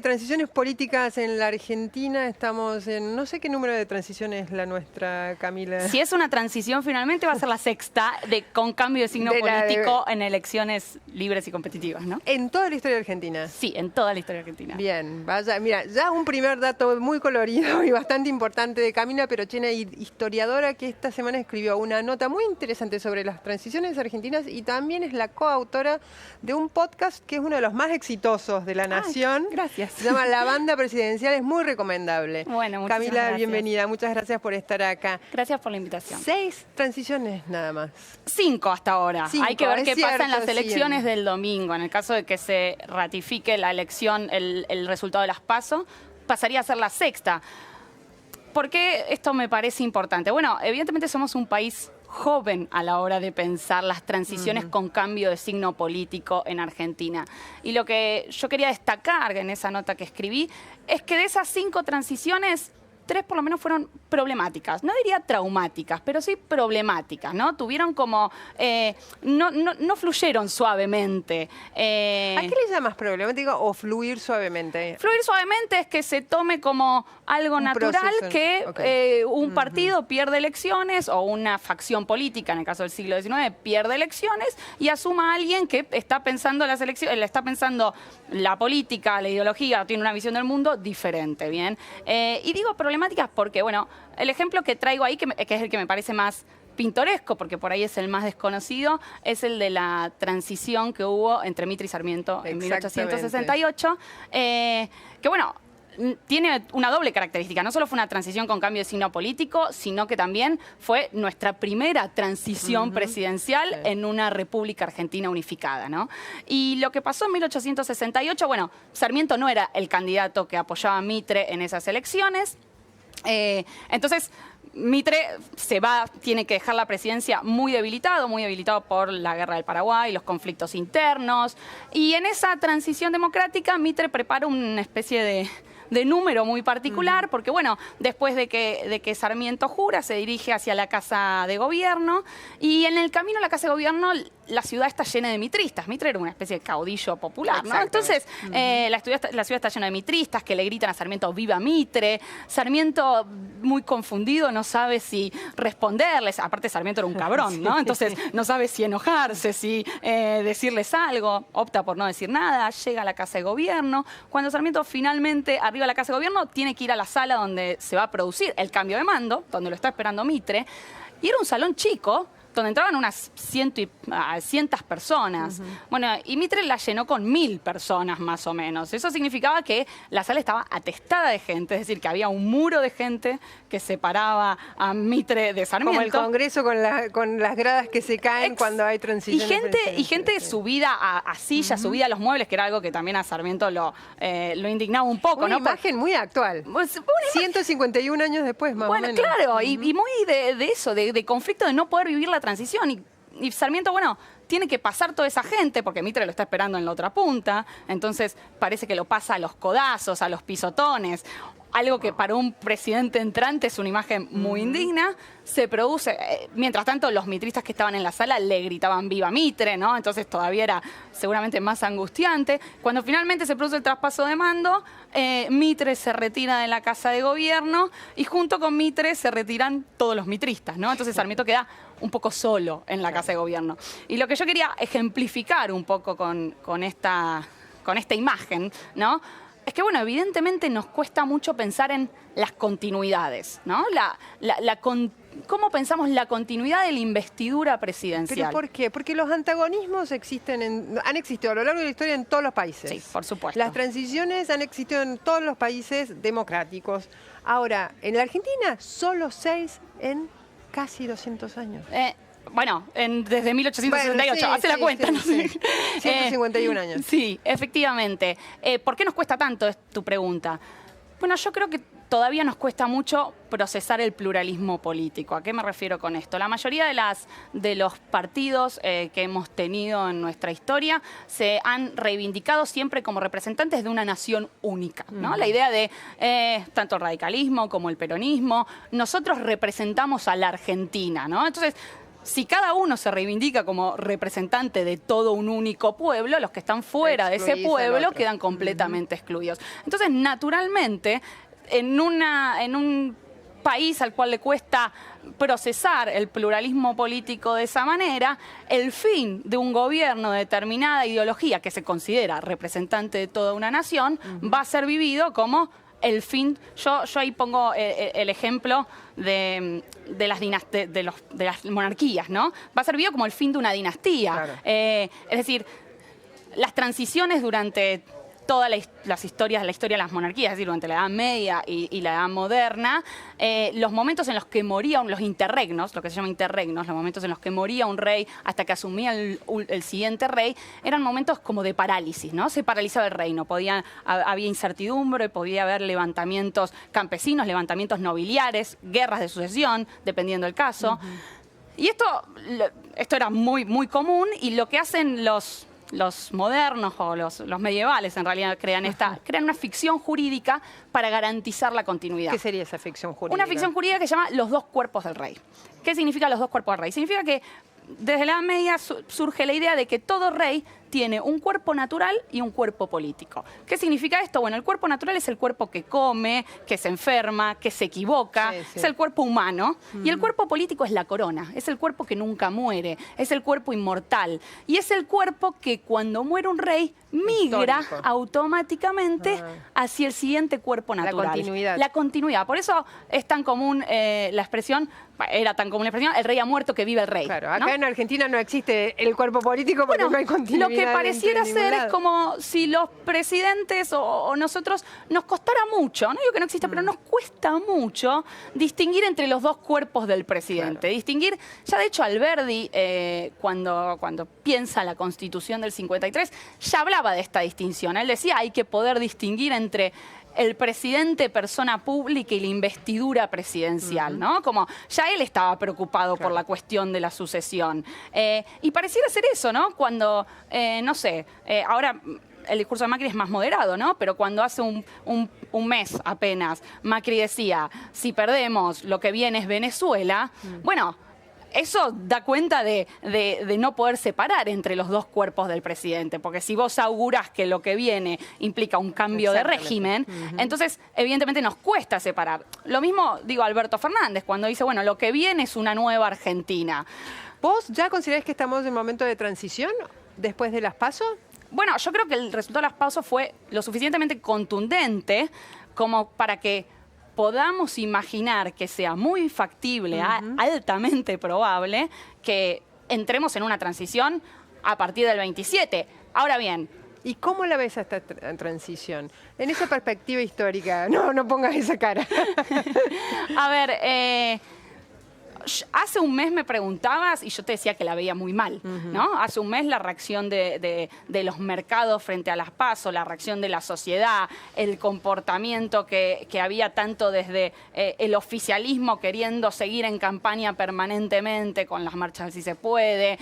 transiciones políticas en la Argentina. Estamos en, no sé qué número de transiciones la nuestra, Camila. Si es una transición, finalmente va a ser la sexta con cambio de signo político en elecciones libres y competitivas, ¿no? En toda la historia argentina. Sí, en toda la historia argentina. Bien, vaya, mira, ya un primer dato muy colorido y bastante importante de Camila Perochena, historiadora, que esta semana escribió una nota muy interesante sobre las transiciones argentinas y también es la coautora de un podcast que es uno de los más exitosos de la nación. Gracias. Se llama La Banda Presidencial, es muy recomendable. Bueno, muchas Camila, gracias. Bienvenida, muchas gracias por estar acá. Gracias por la invitación. 6 transiciones nada más. 5 hasta ahora. 5, hay que ver qué pasa en las elecciones sí. del domingo. En el caso de que se ratifique la elección, el resultado de las PASO, pasaría a ser la sexta. ¿Por qué esto me parece importante? Bueno, evidentemente somos un país joven a la hora de pensar las transiciones con cambio de signo político en Argentina. Y lo que yo quería destacar en esa nota que escribí es que de esas 5 transiciones, 3 por lo menos fueron problemáticas. No diría traumáticas, pero sí problemáticas, ¿no? Tuvieron como... no fluyeron suavemente. ¿A qué le llamas problemático o fluir suavemente? Fluir suavemente es que se tome como algo natural que un partido pierde elecciones o una facción política, en el caso del siglo XIX, pierde elecciones y asuma a alguien que está pensando las elecciones, está pensando la política, la ideología, tiene una visión del mundo diferente, ¿bien? Y digo problemáticas porque, bueno, el ejemplo que traigo ahí, que es el que me parece más pintoresco, porque por ahí es el más desconocido, es el de la transición que hubo entre Mitre y Sarmiento en 1868, que bueno, tiene una doble característica. No solo fue una transición con cambio de signo político, sino que también fue nuestra primera transición presidencial en una república argentina unificada, ¿no? Y lo que pasó en 1868, bueno, Sarmiento no era el candidato que apoyaba a Mitre en esas elecciones. Entonces, Mitre tiene que dejar la presidencia muy debilitado por la guerra del Paraguay, los conflictos internos. Y en esa transición democrática, Mitre prepara una especie de número muy particular, porque bueno, después de que Sarmiento jura, se dirige hacia la Casa de Gobierno, y en el camino a la Casa de Gobierno la ciudad está llena de mitristas. Mitre era una especie de caudillo popular, ¿no? Entonces, la ciudad está llena de mitristas que le gritan a Sarmiento, ¡viva Mitre! Sarmiento, muy confundido, no sabe si responderles. Aparte, Sarmiento era un cabrón, ¿no? Entonces, no sabe si enojarse, si decirles algo. Opta por no decir nada, llega a la Casa de Gobierno. Cuando Sarmiento finalmente arriba a la Casa de Gobierno, tiene que ir a la sala donde se va a producir el cambio de mando, donde lo está esperando Mitre. Y era un salón chico, donde entraban unas 100 personas. Bueno, y Mitre la llenó con 1000 personas más o menos. Eso significaba que la sala estaba atestada de gente, es decir, que había un muro de gente que separaba a Mitre de Sarmiento. Como el Congreso con las gradas que se caen cuando hay transiciones. Y gente subida a sillas, subida a los muebles, que era algo que también a Sarmiento lo indignaba un poco, una ¿no? Imagen muy actual. 151 años después, más o menos. Bueno, claro, y muy de eso, de conflicto de no poder vivir la transición. Y Sarmiento, bueno, tiene que pasar toda esa gente, porque Mitre lo está esperando en la otra punta, entonces parece que lo pasa a los codazos, a los pisotones, algo que para un presidente entrante es una imagen muy indigna. Se produce, mientras tanto los mitristas que estaban en la sala le gritaban ¡viva Mitre!, ¿no? Entonces todavía era seguramente más angustiante. Cuando finalmente se produce el traspaso de mando, Mitre se retira de la Casa de Gobierno y junto con Mitre se retiran todos los mitristas, ¿no? Entonces Sarmiento queda un poco solo en la Casa de Gobierno. Y lo que yo quería ejemplificar un poco con esta imagen, ¿no? Es que, bueno, evidentemente nos cuesta mucho pensar en las continuidades, ¿no? ¿Cómo pensamos la continuidad de la investidura presidencial? ¿Pero por qué? Porque los antagonismos han existido a lo largo de la historia en todos los países. Sí, por supuesto. Las transiciones han existido en todos los países democráticos. Ahora, en la Argentina, solo 6 en casi 200 años. Bueno, desde 1868, hace la cuenta, no sé. 151 años. Sí, efectivamente. ¿Por qué nos cuesta tanto? Es tu pregunta. Bueno, yo creo que todavía nos cuesta mucho procesar el pluralismo político. ¿A qué me refiero con esto? La mayoría de los partidos que hemos tenido en nuestra historia se han reivindicado siempre como representantes de una nación única, ¿no? La idea de tanto el radicalismo como el peronismo, nosotros representamos a la Argentina, ¿no? Entonces, si cada uno se reivindica como representante de todo un único pueblo, los que están fuera de ese pueblo quedan completamente excluidos. Entonces, naturalmente, en un país al cual le cuesta procesar el pluralismo político de esa manera, el fin de un gobierno de determinada ideología que se considera representante de toda una nación va a ser vivido como el fin. Yo ahí pongo el ejemplo de las monarquías, ¿no? Va a ser vivido como el fin de una dinastía. Claro. Es decir, las transiciones durante todas las historias, la historia de las monarquías, es decir, durante la Edad Media y la Edad Moderna, los momentos en los que moría, los interregnos, lo que se llama interregnos, los momentos en los que moría un rey hasta que asumía el siguiente rey, eran momentos como de parálisis, ¿no? Se paralizaba el reino, había incertidumbre, podía haber levantamientos campesinos, levantamientos nobiliares, guerras de sucesión, dependiendo del caso. Y esto era muy, muy común, y lo que hacen los modernos o los medievales en realidad crean una ficción jurídica para garantizar la continuidad. ¿Qué sería esa ficción jurídica? Una ficción jurídica que se llama los dos cuerpos del rey. ¿Qué significa los dos cuerpos del rey? Significa que desde la Edad Media surge la idea de que todo rey tiene un cuerpo natural y un cuerpo político. ¿Qué significa esto? Bueno, el cuerpo natural es el cuerpo que come, que se enferma, que se equivoca, es el cuerpo humano. Y el cuerpo político es la corona, es el cuerpo que nunca muere, es el cuerpo inmortal. Y es el cuerpo que cuando muere un rey migra automáticamente hacia el siguiente cuerpo natural. La continuidad. La continuidad. Por eso es tan común la expresión, era tan común la expresión, el rey ha muerto, que vive el rey. Claro, acá ¿no? En Argentina no existe el cuerpo político porque no hay continuidad. Lo que pareciera ser es como si los presidentes o nosotros nos costara mucho, no digo que no exista, pero nos cuesta mucho distinguir entre los dos cuerpos del presidente. Claro. Distinguir, ya de hecho Alberdi, cuando piensa la Constitución del 53, ya hablaba de esta distinción. Él decía, hay que poder distinguir entre el presidente, persona pública, y la investidura presidencial, ¿no? Como ya él estaba preocupado por la cuestión de la sucesión. Y pareciera ser eso, ¿no? Cuando, no sé, ahora el discurso de Macri es más moderado, ¿no? Pero cuando hace un mes apenas Macri decía, si perdemos, lo que viene es Venezuela, bueno, eso da cuenta de no poder separar entre los dos cuerpos del presidente, porque si vos augurás que lo que viene implica un cambio de régimen, entonces evidentemente nos cuesta separar. Lo mismo digo Alberto Fernández, cuando dice, bueno, lo que viene es una nueva Argentina. ¿Vos ya considerás que estamos en momento de transición después de las PASO? Bueno, yo creo que el resultado de las PASO fue lo suficientemente contundente como para que podamos imaginar que sea muy factible, altamente probable, que entremos en una transición a partir del 27. Ahora bien, ¿y cómo la ves a esta transición? En esa perspectiva histórica, no pongas esa cara. A ver, hace un mes me preguntabas y yo te decía que la veía muy mal, ¿no? Hace un mes la reacción de los mercados frente a las PASO, la reacción de la sociedad, el comportamiento que había tanto desde el oficialismo queriendo seguir en campaña permanentemente con las marchas Si Se Puede,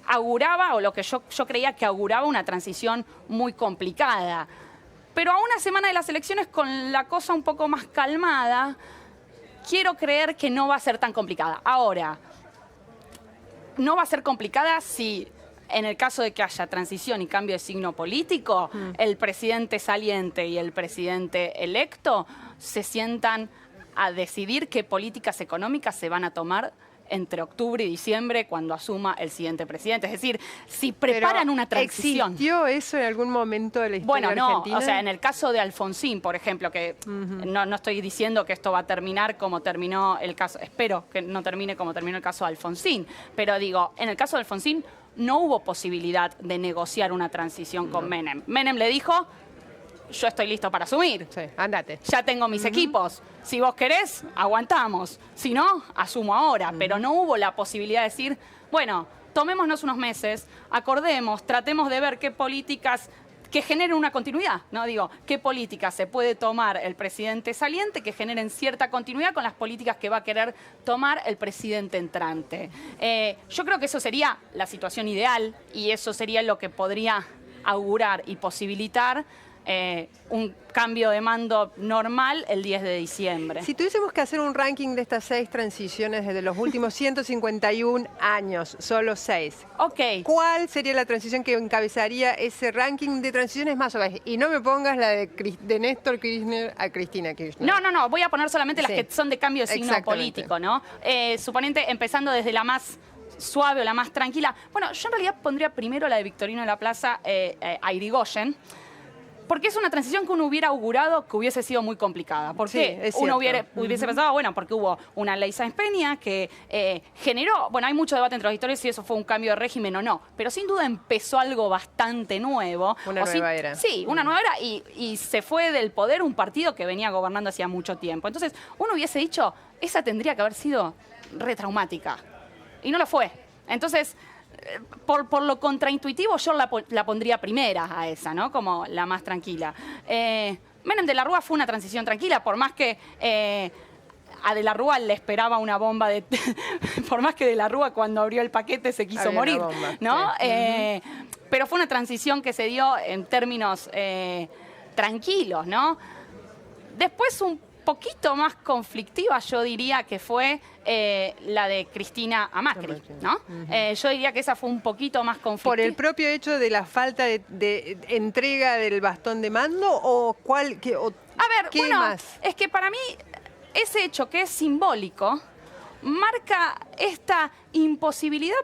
auguraba, o lo que yo creía que auguraba, una transición muy complicada. Pero a una semana de las elecciones, con la cosa un poco más calmada, quiero creer que no va a ser tan complicada. Ahora, no va a ser complicada si, en el caso de que haya transición y cambio de signo político, el presidente saliente y el presidente electo se sientan a decidir qué políticas económicas se van a tomar entre octubre y diciembre, cuando asuma el siguiente presidente. Es decir, si preparan una transición. ¿Existió eso en algún momento de la historia argentina? Bueno, no. O sea, en el caso de Alfonsín, por ejemplo, que no estoy diciendo que esto va a terminar como terminó el caso, espero que no termine como terminó el caso de Alfonsín, pero digo, en el caso de Alfonsín no hubo posibilidad de negociar una transición con Menem. Menem le dijo, yo estoy listo para asumir. Sí, andate. Ya tengo mis equipos. Si vos querés, aguantamos. Si no, asumo ahora. Pero no hubo la posibilidad de decir, bueno, tomémonos unos meses, acordemos, tratemos de ver qué políticas que generen una continuidad, ¿no? Digo, qué políticas se puede tomar el presidente saliente que generen cierta continuidad con las políticas que va a querer tomar el presidente entrante. Yo creo que eso sería la situación ideal y eso sería lo que podría augurar y posibilitar un cambio de mando normal el 10 de diciembre. Si tuviésemos que hacer un ranking de estas 6 transiciones desde los últimos 151 años, solo 6. Ok. ¿Cuál sería la transición que encabezaría ese ranking de transiciones más suaves? Y no me pongas la de Néstor Kirchner a Cristina Kirchner. No, voy a poner solamente las que son de cambio de signo político, ¿no? Suponente, empezando desde la más suave o la más tranquila. Bueno, yo en realidad pondría primero la de Victorino de la Plaza a Irigoyen, porque es una transición que uno hubiera augurado que hubiese sido muy complicada. ¿Por qué? Uno hubiese pensado, bueno, porque hubo una ley Sáenz Peña que generó, bueno, hay mucho debate entre los historiadores si eso fue un cambio de régimen o no, pero sin duda empezó algo bastante nuevo. Una nueva era. Sí, una nueva era y se fue del poder un partido que venía gobernando hacía mucho tiempo. Entonces, uno hubiese dicho, esa tendría que haber sido retraumática. Y no lo fue. Entonces, por lo contraintuitivo, yo la pondría primera a esa, ¿no? Como la más tranquila. Menem de la Rúa fue una transición tranquila, por más que a de la Rúa le esperaba una bomba de... por más que de la Rúa cuando abrió el paquete se quiso morir, bomba, ¿no? Sí. Pero fue una transición que se dio en términos tranquilos, ¿no? Después un poquito más conflictiva, yo diría que fue la de Cristina a Macri, ¿no? Yo diría que esa fue un poquito más conflictiva. ¿Por el propio hecho de la falta de entrega del bastón de mando o cuál? ¿Qué más? Es que para mí ese hecho que es simbólico marca esta imposibilidad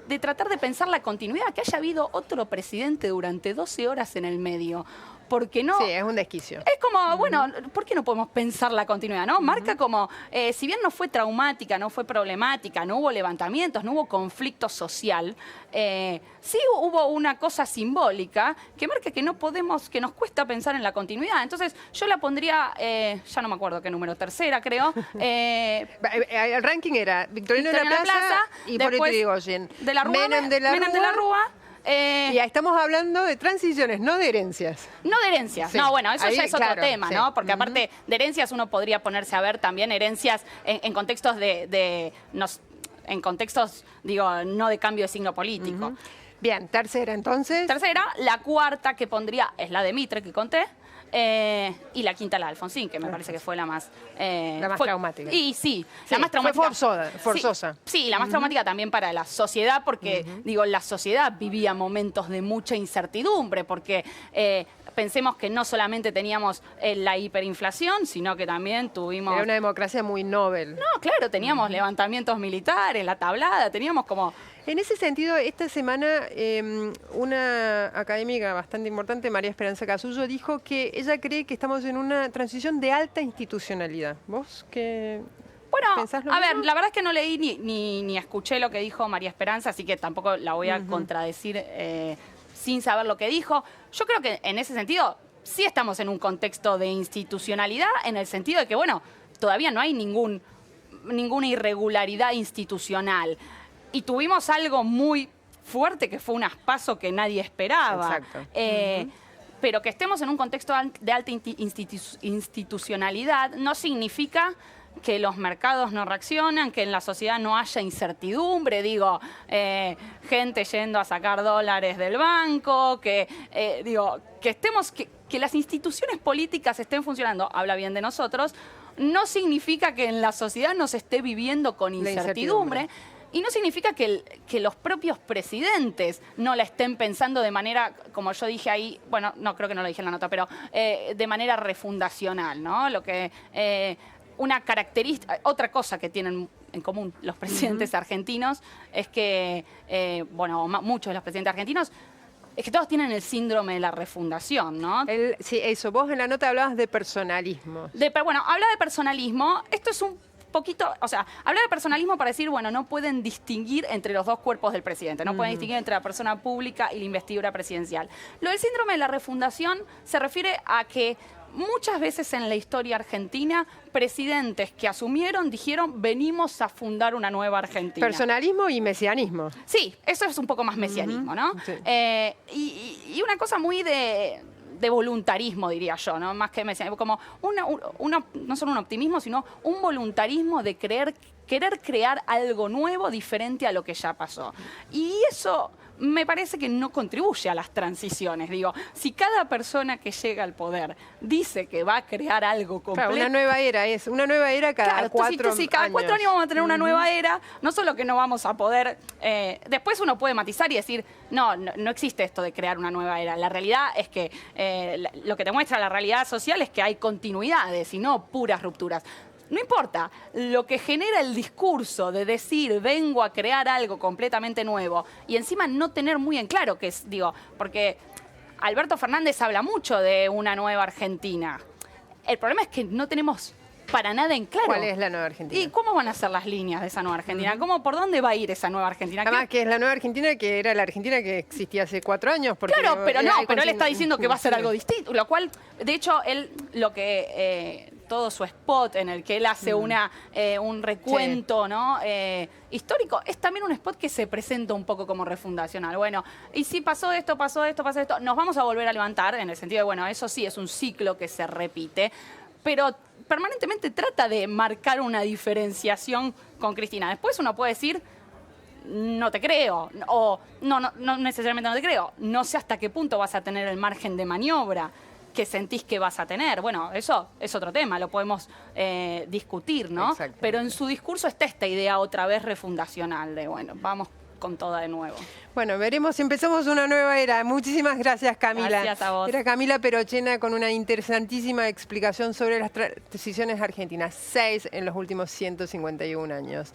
de tratar de pensar la continuidad, que haya habido otro presidente durante 12 horas en el medio. Porque no... Sí, es un desquicio. Es como, bueno, ¿por qué no podemos pensar la continuidad, no? Marca como, si bien no fue traumática, no fue problemática, no hubo levantamientos, no hubo conflicto social, sí hubo una cosa simbólica que marca que no podemos, que nos cuesta pensar en la continuidad. Entonces, yo la pondría, ya no me acuerdo qué número, tercera, creo. El ranking era Victorino de la Plaza y por Irigoyen. De la Rúa, Menem de la Rúa. Ya estamos hablando de transiciones, no de herencias. No de herencias. Sí. No, bueno, eso ya es otro tema, ¿no? Porque aparte de herencias uno podría ponerse a ver también herencias en contextos en contextos, digo, no de cambio de signo político. Bien, tercera entonces. Tercera, la cuarta que pondría es la de Mitre que conté. Y la quinta, la de Alfonsín, que me parece que fue la más... traumática. Y sí, la más traumática. Fue forzosa. Sí, la más traumática también para la sociedad, porque, digo, la sociedad vivía momentos de mucha incertidumbre, porque pensemos que no solamente teníamos la hiperinflación, sino que también tuvimos... Era una democracia muy noble. No, claro, teníamos levantamientos militares, la tablada, teníamos como... En ese sentido, esta semana una académica bastante importante, María Esperanza Casullo, dijo que ella cree que estamos en una transición de alta institucionalidad. ¿Vos qué pensás? A ver, la verdad es que no leí ni escuché lo que dijo María Esperanza, así que tampoco la voy a contradecir sin saber lo que dijo. Yo creo que en ese sentido sí estamos en un contexto de institucionalidad, en el sentido de que, bueno, todavía no hay ninguna irregularidad institucional. Y tuvimos algo muy fuerte que fue un PASO que nadie esperaba. Exacto. Pero que estemos en un contexto de alta institucionalidad no significa que los mercados no reaccionan, que en la sociedad no haya incertidumbre, digo, gente yendo a sacar dólares del banco, que las instituciones políticas estén funcionando, habla bien de nosotros, no significa que en la sociedad no se esté viviendo con incertidumbre. Y no significa que los propios presidentes no la estén pensando de manera, como yo dije ahí, bueno, no creo que no lo dije en la nota, pero de manera refundacional, ¿no? Lo que una característica, otra cosa que tienen en común los presidentes argentinos es que, muchos de los presidentes argentinos, es que todos tienen el síndrome de la refundación, ¿no? Sí, eso. Vos en la nota hablabas de personalismo. Habla de personalismo. Esto es un poquito, o sea, hablar de personalismo para decir, bueno, no pueden distinguir entre los dos cuerpos del presidente, no pueden distinguir entre la persona pública y la investidura presidencial. Lo del síndrome de la refundación se refiere a que muchas veces en la historia argentina, presidentes que asumieron dijeron, venimos a fundar una nueva Argentina. Personalismo y mesianismo. Sí, eso es un poco más mesianismo, ¿no? Sí. Y una cosa muy de voluntarismo, diría yo, ¿no? Más que mesianismo, como no solo un optimismo, sino un voluntarismo de querer crear algo nuevo, diferente a lo que ya pasó. Y eso me parece que no contribuye a las transiciones. Digo, si cada persona que llega al poder dice que va a crear algo completo... Claro, una nueva era es, una nueva era cada 4 años. Si cada 4 años vamos a tener una nueva era, no solo que no vamos a poder... después uno puede matizar y decir, no existe esto de crear una nueva era. La realidad es que lo que te muestra la realidad social es que hay continuidades y no puras rupturas. No importa, lo que genera el discurso de decir vengo a crear algo completamente nuevo y encima no tener muy en claro qué es, digo, porque Alberto Fernández habla mucho de una nueva Argentina. El problema es que no tenemos para nada en claro. ¿Cuál es la nueva Argentina? ¿Y cómo van a ser las líneas de esa nueva Argentina? ¿Por dónde va a ir esa nueva Argentina? Además que es la nueva Argentina que era la Argentina que existía hace 4 años. Porque claro, pero él está diciendo que va a ser algo distinto, lo cual, de hecho, él todo su spot en el que él hace un recuento, ¿no? Histórico, es también un spot que se presenta un poco como refundacional. Bueno, y si pasó esto, nos vamos a volver a levantar, en el sentido de, bueno, eso sí es un ciclo que se repite, pero permanentemente trata de marcar una diferenciación con Cristina. Después uno puede decir, no te creo, o no necesariamente no te creo, no sé hasta qué punto vas a tener el margen de maniobra que sentís que vas a tener. Bueno, eso es otro tema, lo podemos discutir, ¿no? Pero en su discurso está esta idea otra vez refundacional de, bueno, vamos con toda de nuevo. Bueno, veremos si empezamos una nueva era. Muchísimas gracias, Camila. Gracias a vos. Era Camila Perochena con una interesantísima explicación sobre las transiciones argentinas. 6 en los últimos 151 años.